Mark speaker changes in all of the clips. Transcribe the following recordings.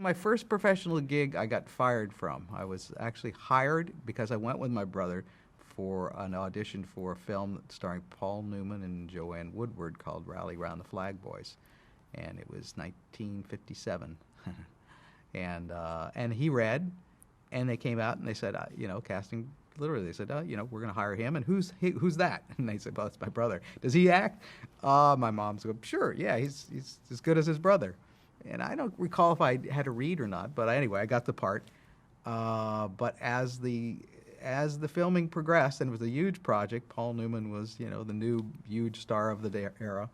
Speaker 1: My first professional gig I got fired from. I was actually hired because I went with my brother for an audition for a film starring Paul Newman and Joanne Woodward called Rally Round the Flag Boys. And it was 1957. And he read, and they came out and they said, casting, literally, they said, we're going to hire him. And who's that? And they said, well, it's my brother. Does he act? My mom's go, sure, yeah, he's as good as his brother. And I don't recall if I had to read or not, but anyway, I got the part. But as the filming progressed, and it was a huge project, Paul Newman was, the new huge star of the era,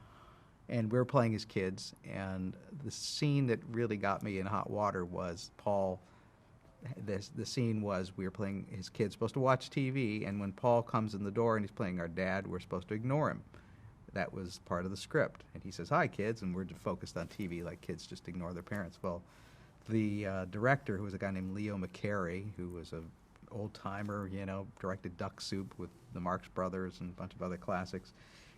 Speaker 1: and we were playing his kids. And the scene that really got me in hot water was Paul. The scene was we were playing his kids, supposed to watch TV, and when Paul comes in the door and he's playing our dad, we're supposed to ignore him. That was part of the script. And he says, "Hi, kids," and we're focused on TV like kids just ignore their parents. Well, the director, who was a guy named Leo McCary, who was an old-timer, directed Duck Soup with the Marx Brothers and a bunch of other classics,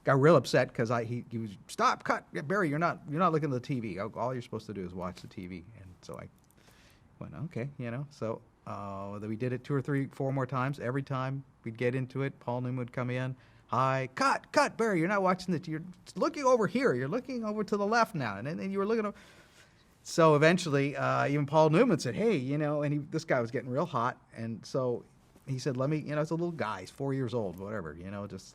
Speaker 1: got real upset because he was, "Stop, cut, Barry, you're not looking at the TV. All you're supposed to do is watch the TV." And so I went, okay, So then we did it 2 or 3, 4 more times. Every time we'd get into it, Paul Newman would come in. "Hi, cut, Barry, you're not watching it. You're looking over here. You're looking over to the left now." And then you were looking over. So eventually, even Paul Newman said, "Hey, and this guy was getting real hot. And so he said, "Let me, it's a little guy, he's 4 years old, whatever, just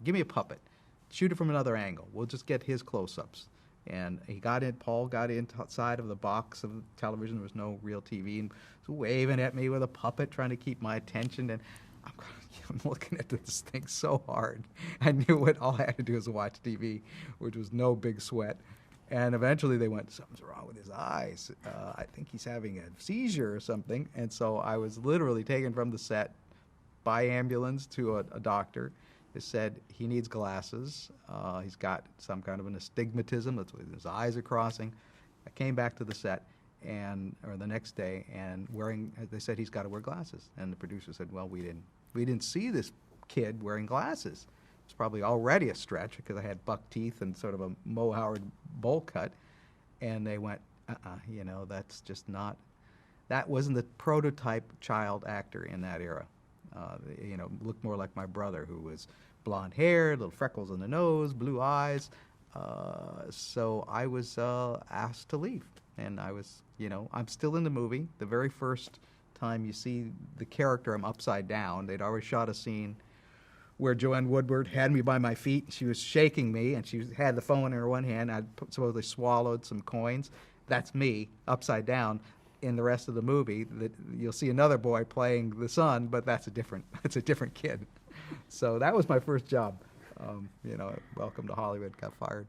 Speaker 1: give me a puppet. Shoot it from another angle. We'll just get his close-ups." And Paul got inside of the box of television. There was no real TV, and was waving at me with a puppet, trying to keep my attention. And I'm looking at this thing so hard. I knew all I had to do was watch TV, which was no big sweat. And eventually they went, "Something's wrong with his eyes. I think he's having a seizure or something." And so I was literally taken from the set by ambulance to a doctor. They said he needs glasses. He's got some kind of an astigmatism. That's why his eyes are crossing. I came back to the set or the next day, and they said he's got to wear glasses. And the producer said, "Well, we didn't see this kid wearing glasses." It's probably already a stretch because I had buck teeth and sort of a Mo Howard bowl cut. And they went, that's just not, that wasn't the prototype child actor in that era. Looked more like my brother, who was blonde hair, little freckles on the nose, blue eyes. So I was asked to leave. And I was, I'm still in the movie. The very first time you see the character, I'm upside down. They'd already shot a scene where Joanne Woodward had me by my feet. She was shaking me, and she had the phone in her one hand. I'd supposedly swallowed some coins. That's me, upside down. In the rest of the movie, you'll see another boy playing the son, but that's a different kid. So that was my first job. Welcome to Hollywood. Got fired.